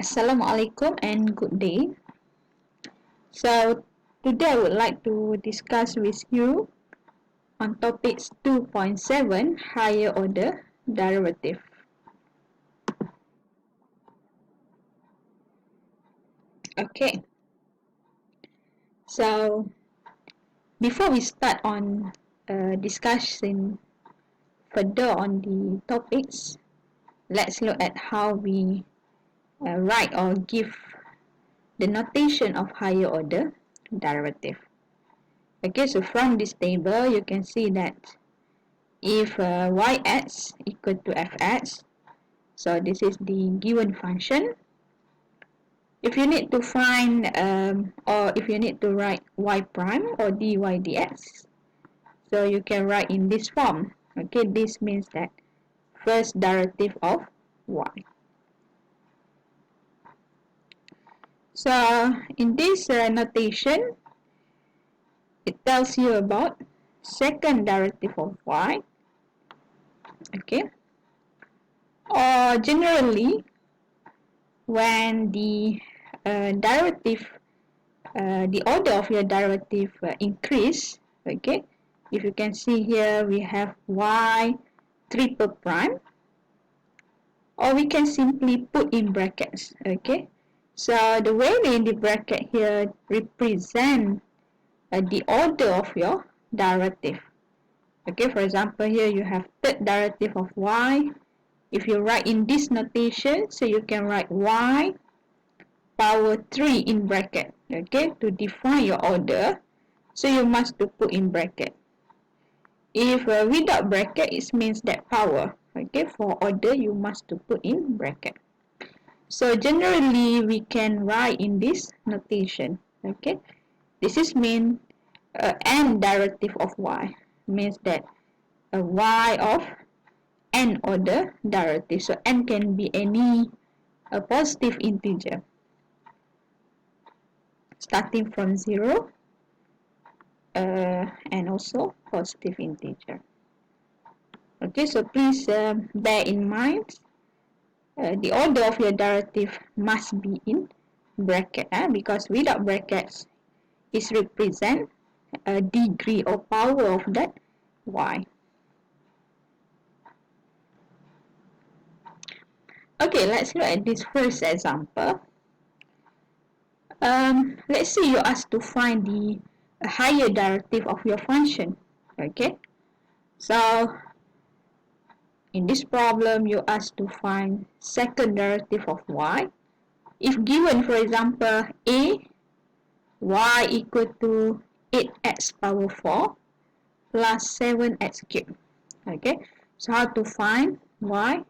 Assalamualaikum and good day. So today I would like to discuss with you on topics 2.7 higher order derivative. Okay. So before we start on discussing further on the topics, let's look at how we write or give the notation of higher order derivative. Okay, so from this table you can see that if yx equal to fx, so this is the given function. If you need to find or if you need to write y prime or dy dx, so you can write in this form. Okay, this means that first derivative of y. So in this notation, it tells you about second derivative of y. Okay, or generally when the derivative, the order of your derivative increase. Okay, if you can see here we have y triple prime, or we can simply put in brackets. Okay, so the way in the bracket here represent the order of your derivative. Okay, for example here you have third derivative of y. If you write in this notation, so you can write y power 3 in bracket. Okay, to define your order, so you must to put in bracket. If without bracket, it means that power. Okay, for order you must to put in bracket. So generally we can write in this notation. Okay, this is mean n derivative of y, means that y of n order derivative. So n can be any positive integer starting from 0 and also positive integer. Okay, so please bear in mind the order of your derivative must be in bracket, because without brackets it represent a degree or power of that y. Okay, let's look at this first example. Let's say you asked to find the higher derivative of your function. Okay, so in this problem you asked to find second derivative of y. If given, for example, a y equal to 8x power 4 plus 7x cubed. Okay, so how to find y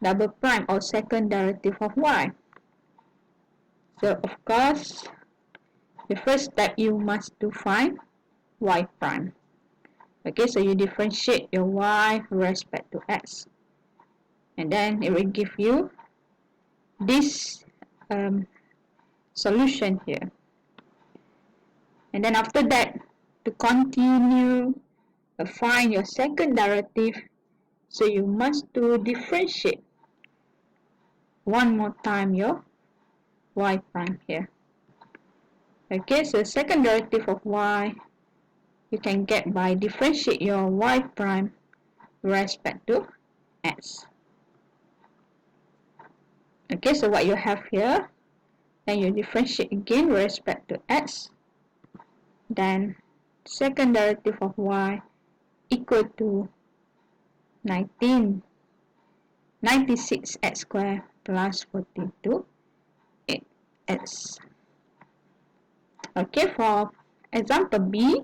double prime or second derivative of y? So of course, the first step you must to find y prime. Okay, so you differentiate your y with respect to x, and then it will give you this solution here. And then after that, to continue find your second derivative, so you must to differentiate one more time your y prime here. Okay, so second derivative of y you can get by differentiate your y prime with respect to x. Okay, so what you have here, then you differentiate again with respect to x, then second derivative of y equal to 96x squared plus 42 8x. Okay, for example B,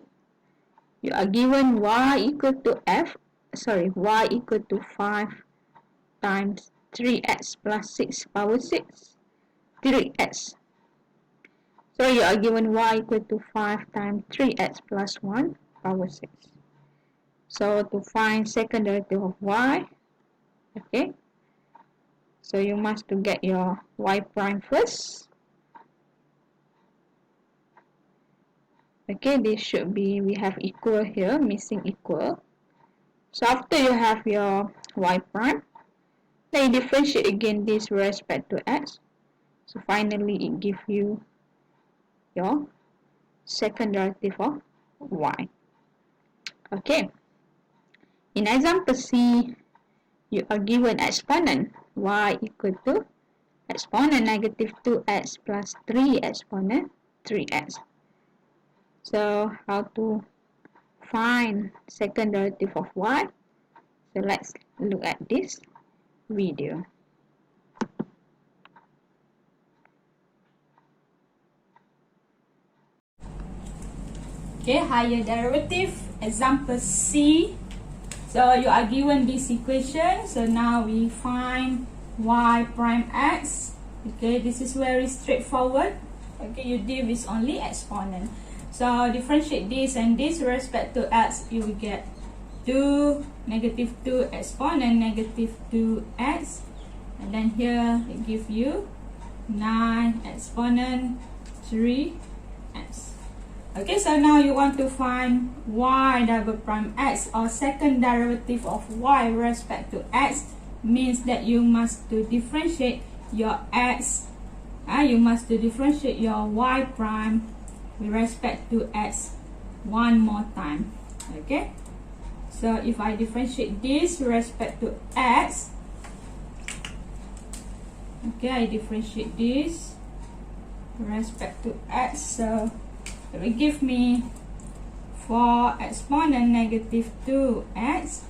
you are given y equal to y equal to 5 times 3x plus 6 power 6, 3x. So you are given y equal to 5 times 3x plus 1 power 6. So to find second derivative of y, okay, so you must to get your y prime first. Okay, this should be, we have equal here, missing equal. So after you have your y prime, then you differentiate again this with respect to x. So finally it gives you your second derivative of y. Okay. In example C, you are given exponent y equal to exponent negative 2x plus 3 exponent 3x. So how to find second derivative of y? So let's look at this video. Okay, higher derivative, example C. So you are given this equation. So now we find y prime x. Okay, this is very straightforward. Okay, you deal with only exponent. So differentiate this and this with respect to x, you will get 2, negative 2 exponent negative 2x. And then here it gives you 9 exponent 3x. Okay, so now you want to find y double prime x, or second derivative of y with respect to x, means that you must to differentiate your x, you must to differentiate your y prime with respect to x one more time. Okay, so if I differentiate this with respect to x, okay, I differentiate this with respect to x, so it will give me 4 exponent negative 2x,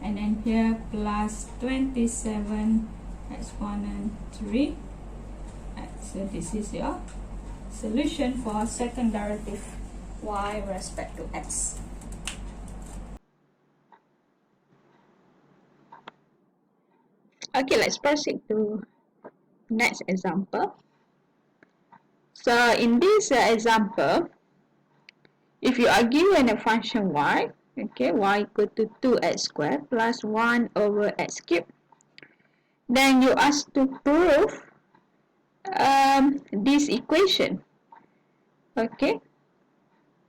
and then here plus 27 exponent 3x. So this is your solution for second derivative y with respect to x. Okay, let's proceed to next example. So in this example, if you are given a function y, okay, y equal to 2x squared plus 1 over x cubed, then you ask to prove this equation. Okay,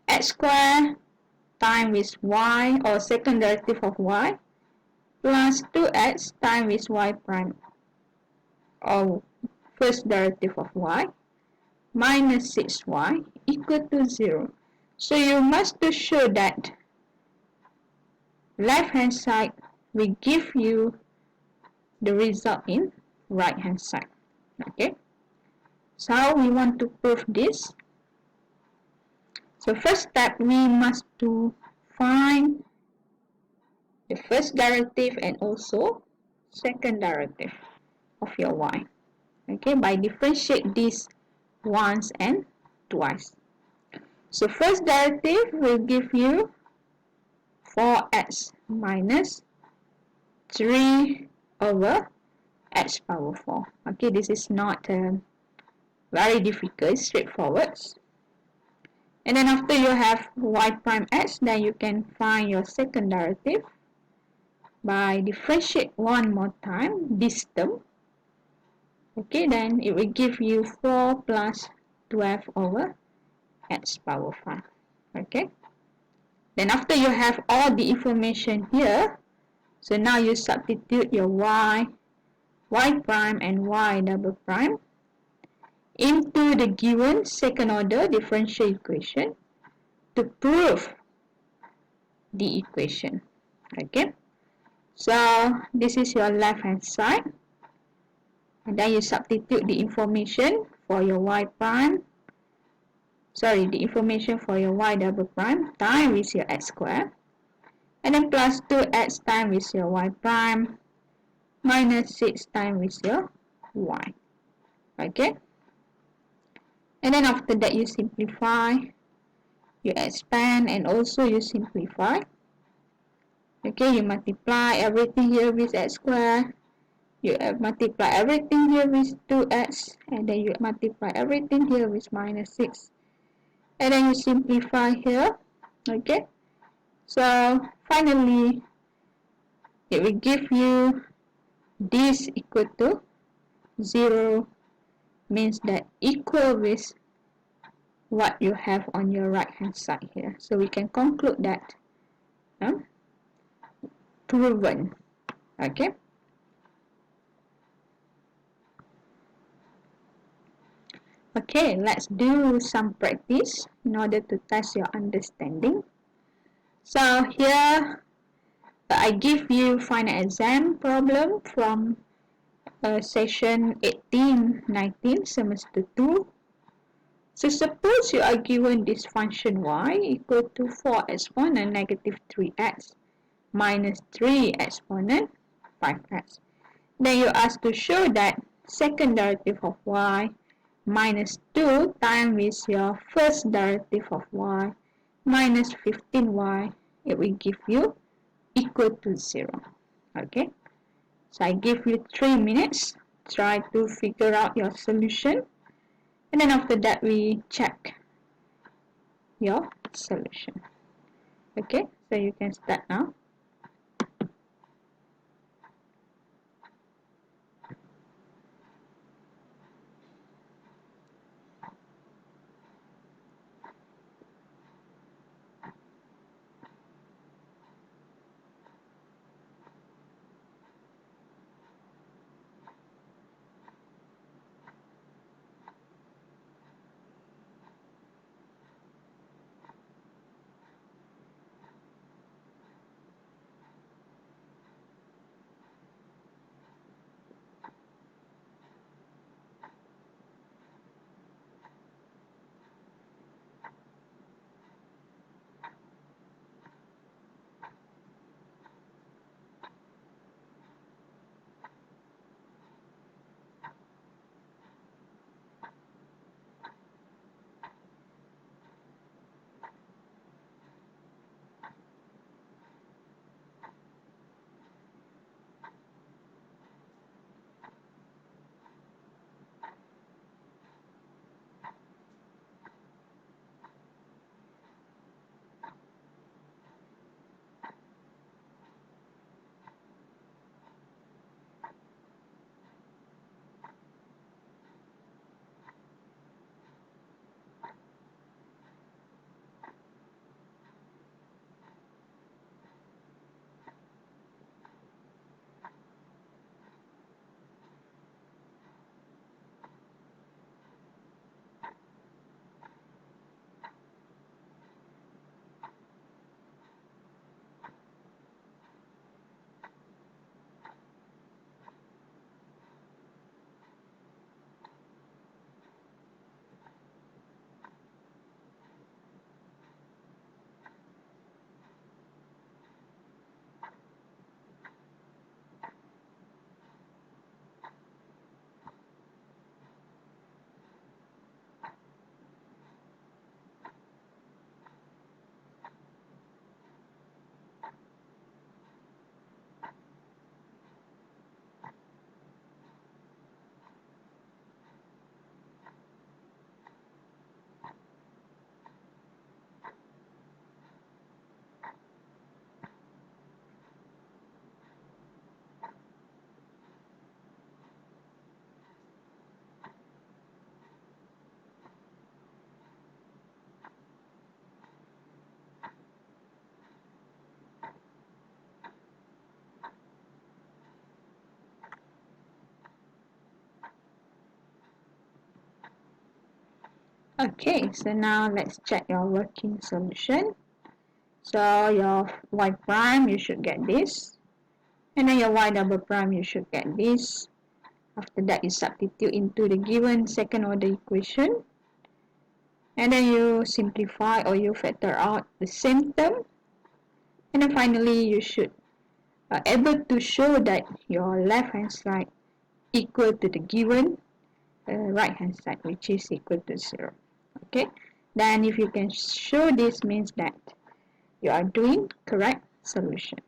x squared times with y, or second derivative of y, plus 2x times with y prime, or first derivative of y, minus 6y equal to 0. So you must to show that left hand side will give you the result in right hand side. Okay, so how we want to prove this? So first step, we must to find the first derivative and also second derivative of your y. Okay, by differentiate this once and twice. So first derivative will give you 4x minus 3 over x power 4. Okay, this is not very difficult, straightforward. And then after you have y prime x, then you can find your second derivative by differentiate one more time this term. Okay, then it will give you 4 plus 12 over x power 5. Okay, then after you have all the information here, so now you substitute your y prime and y double prime into the given second order differential equation to prove the equation. Okay, so this is your left hand side, and then you substitute the information for your y prime, the information for your y double prime times with your x squared, and then plus 2x times with your y prime minus 6 times with your y. Okay, and then after that you simplify, you expand, and also you simplify. Okay, you multiply everything here with x squared, you multiply everything here with 2x, and then you multiply everything here with minus 6, and then you simplify here. Okay, so finally it will give you this equal to 0, means that equal with what you have on your right hand side here. So we can conclude that proven. Okay, Okay, let's do some practice in order to test your understanding. So here I give you final exam problem from session 18-19 semester 2. So suppose you are given this function y equal to 4 exponent negative 3x minus 3 exponent 5x. Then you ask to show that second derivative of y minus 2 times with your first derivative of y minus 15y, it will give you equal to 0. Okay, so I give you 3 minutes. Try to figure out your solution, and then after that we check your solution. Okay, so you can start now. Okay, so now let's check your working solution. So your y prime, you should get this. And then your y double prime, you should get this. After that, you substitute into the given second order equation. And then you simplify or you factor out the same term. And then finally, you should able to show that your left hand side equal to the given right hand side, which is equal to 0. Okay, then if you can show this, means that you are doing correct solution.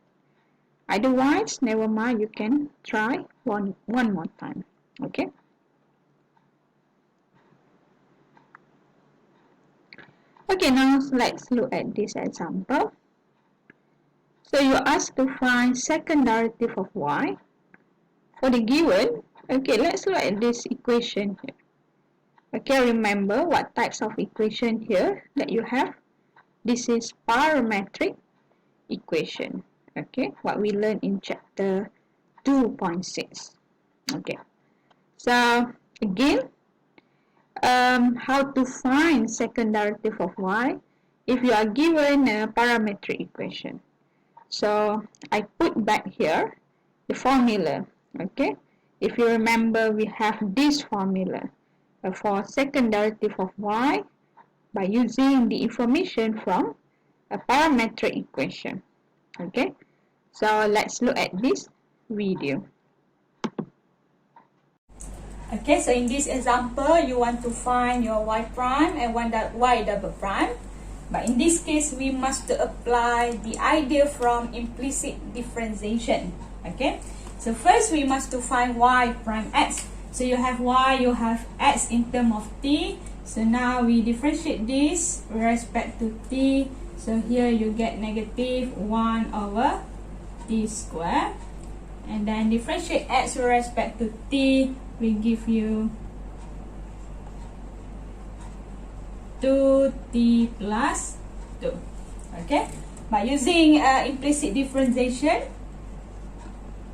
Otherwise, never mind, you can try one more time. Okay, now let's look at this example. So you ask to find second derivative of y for the given. Okay, let's look at this equation here. Okay, remember what types of equation here that you have. This is parametric equation. Okay, what we learned in chapter 2.6. Okay, so again, how to find second derivative of y if you are given a parametric equation. So I put back here the formula. Okay, if you remember, we have this formula for second derivative of y by using the information from a parametric equation. Okay, so let's look at this video. Okay, so in this example, you want to find your y prime and y double prime. But in this case, we must apply the idea from implicit differentiation. Okay, so first we must to find y prime x. So you have y, you have x in terms of t. So now we differentiate this with respect to t. So here you get negative 1 over t square. And then differentiate x with respect to t, we give you 2t plus 2. Okay, by using implicit differentiation,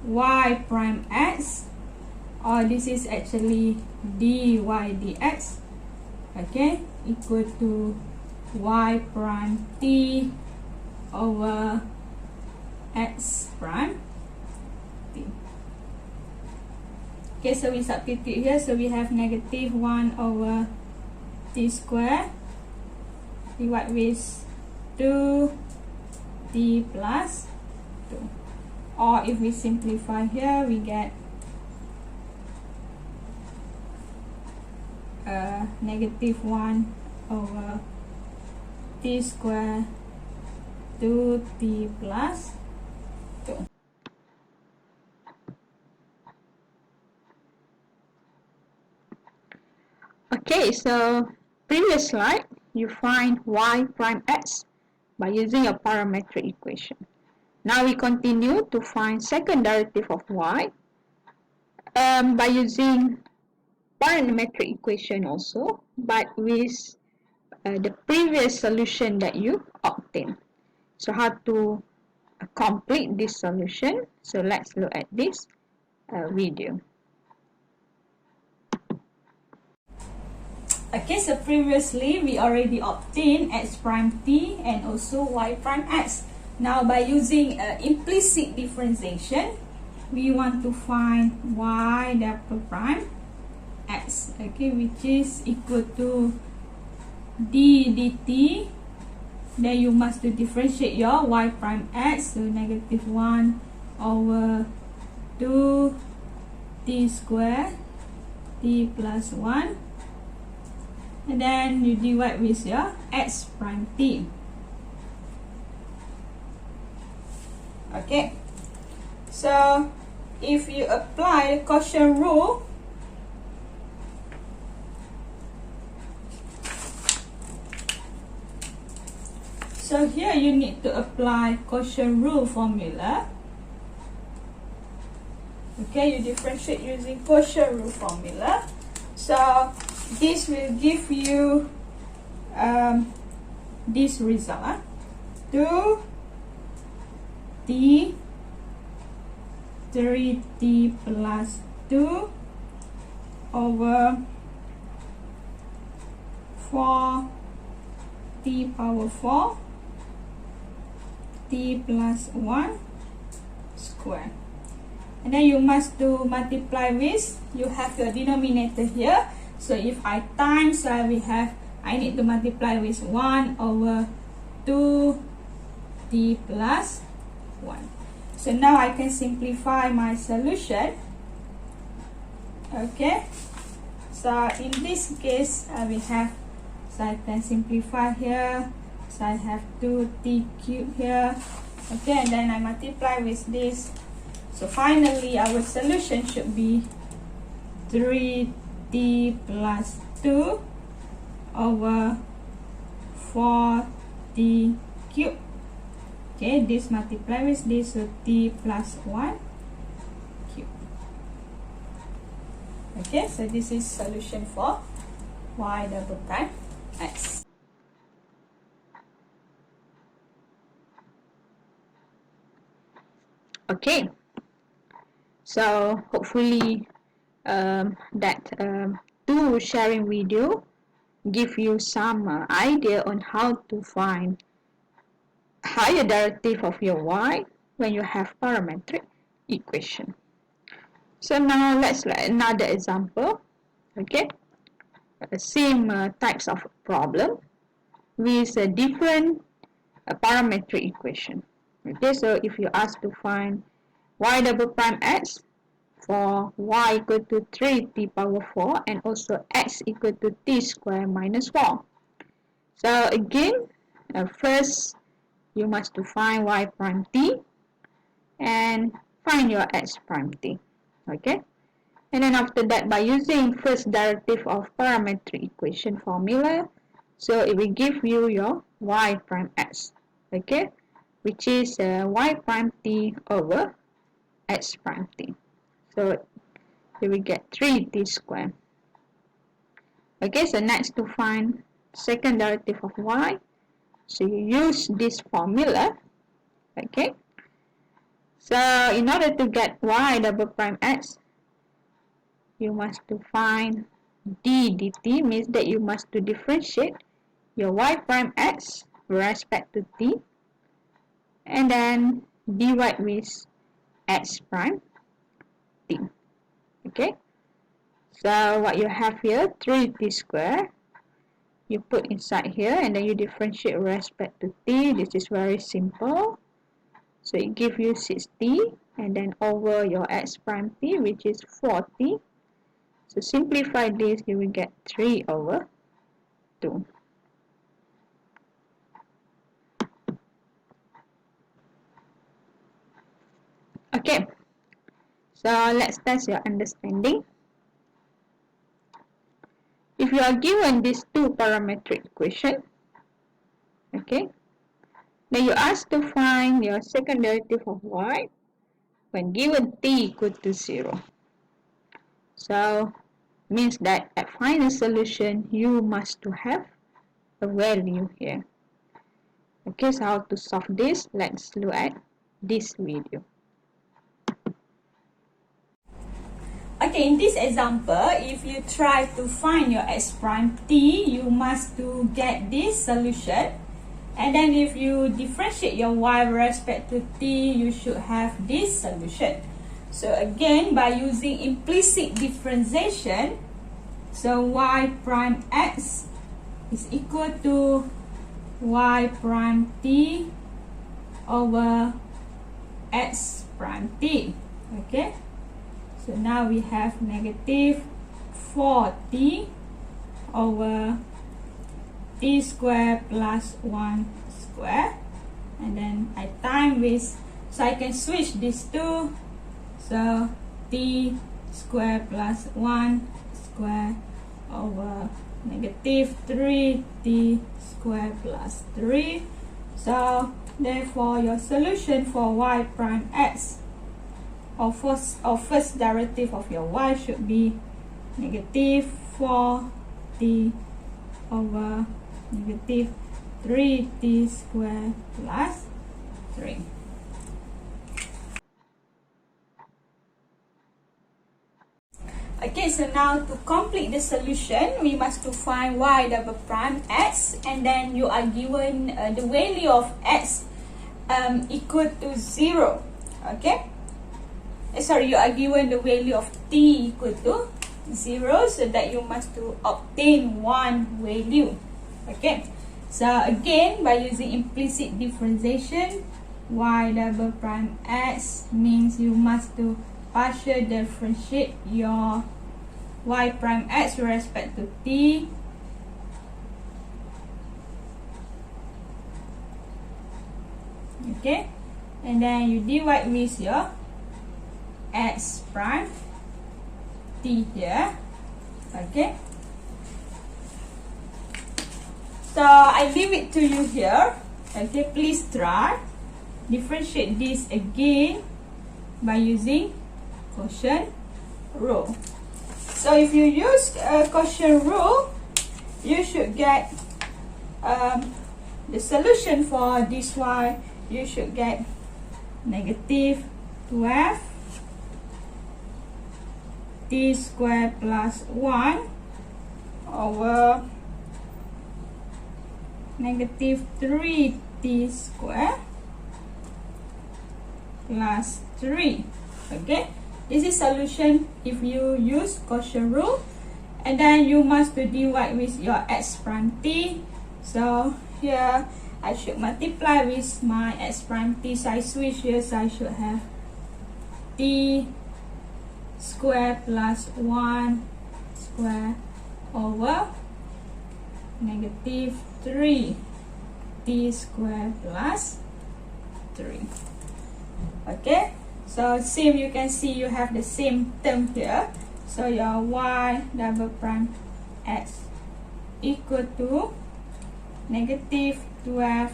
y prime x, or this is actually dy dx, okay, equal to y prime t over x prime t. Okay, so we substitute here, so we have negative 1 over t square divided with 2t plus 2. Or if we simplify here, we get negative 1 over t square 2t plus 2. Okay, so previous slide, you find y prime x by using a parametric equation. Now we continue to find second derivative of y by using parametric equation also, but with the previous solution that you obtained. So how to complete this solution? So let's look at this video. Okay, so previously we already obtained x prime t and also y prime x. Now by using implicit differentiation, we want to find y double prime x, okay, which is equal to d dt. Then you must differentiate your y prime x, so negative 1 over 2 t square t plus 1. And then you divide with your x prime t. Okay, so if you apply the quotient rule, so here you need to apply quotient rule formula. Okay, you differentiate using quotient rule formula. So this will give you this result, 2t 3t plus 2 over 4t power 4 t plus 1 square. And then you must do multiply with, you have your denominator here. So if I times, I need to multiply with 1 over 2t plus 1. So now I can simplify my solution. Okay, so in this case we have, so I can simplify here, so I have 2t cubed here. Okay, and then I multiply with this. So finally our solution should be 3t plus 2 over 4t cubed. Okay, this multiply with this, so t plus 1 cubed. Okay, so this is solution for y double prime x. Okay, so hopefully that two sharing video give you some idea on how to find higher derivative of your y when you have parametric equation. So now let's look at another example. Okay, same types of problem with a different parametric equation. Okay, so if you ask to find y double prime x for y equal to 3t power 4 and also x equal to t square minus 4. So again, first you must to find y prime t and find your x prime t. Okay, and then after that, by using first derivative of parametric equation formula, so it will give you your y prime x. Okay, which is y prime t over x prime t. So here we get 3t squared. Okay, so next to find second derivative of y, so you use this formula. Okay, so in order to get y double prime x, you must to find d dt, means that you must to differentiate your y prime x with respect to t, and then divide with x prime t. Okay, so what you have here, 3t squared, you put inside here and then you differentiate with respect to t. This is very simple, so it gives you 6t and then over your x prime t, which is 4t. So simplify this, you will get 3 over 2. Okay, so let's test your understanding. If you are given these two parametric equation, okay, then you ask to find your second derivative of y when given t equal to 0. So means that at final solution you must to have a value here. Okay, so how to solve this? Let's look at this video. Okay, in this example, if you try to find your x prime t, you must to get this solution. And then if you differentiate your y with respect to t, you should have this solution. So again, by using implicit differentiation, so y prime x is equal to y prime t over x prime t. Okay, so now we have negative 4t over t square plus 1 square, and then I time with, so I can switch these two, so t square plus 1 square over negative 3t square plus 3. So therefore your solution for y prime x, or first derivative of your y, should be negative 4t over negative 3t square plus 3. Okay, so now to complete the solution, we must to find y double prime x, and then you are given the value of x equal to 0. Okay, sorry, you are given the value of t equal to 0, so that you must to obtain one value. Okay, so again, by using implicit differentiation, y double prime x means you must to partial differentiate your y prime x with respect to t. Okay, and then you divide with your x prime t here. Okay, so I leave it to you here. Okay, please try differentiate this again by using quotient rule. So if you use quotient rule, you should get the solution for this y. You should get negative 12 t square plus 1 over negative 3t square plus 3. Okay, this is solution if you use quotient rule, and then you must divide with your x prime t. So here I should multiply with my x prime t, so I switch here, so I should have t square plus 1 square over negative 3 t square plus 3. Okay, so same, you can see you have the same term here. So your y double prime x equal to negative 12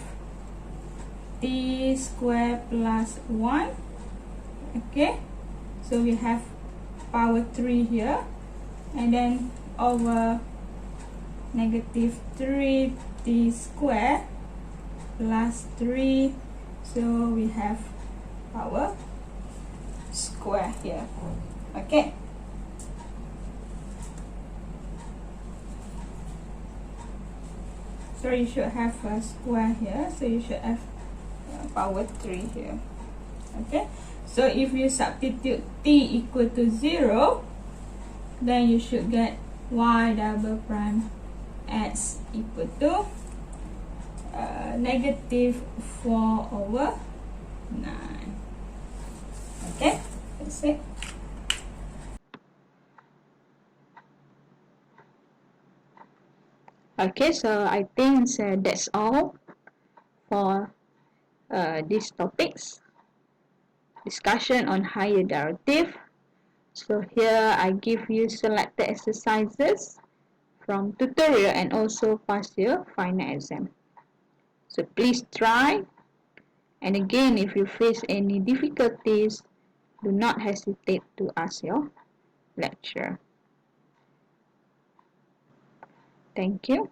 t square plus 1. Okay, so we have power 3 here, and then over negative 3 t square plus 3, so we have power square here. Okay, so you should have a square here, so you should have power 3 here. Okay, so if you substitute t equal to 0, then you should get y double prime x equal to negative 4 over 9. Okay, that's it. Okay, so I think that's all for these topics. Discussion on higher derivative. So here I give you selected exercises from tutorial and also past year final exam. So please try. And again, if you face any difficulties, do not hesitate to ask your lecturer. Thank you.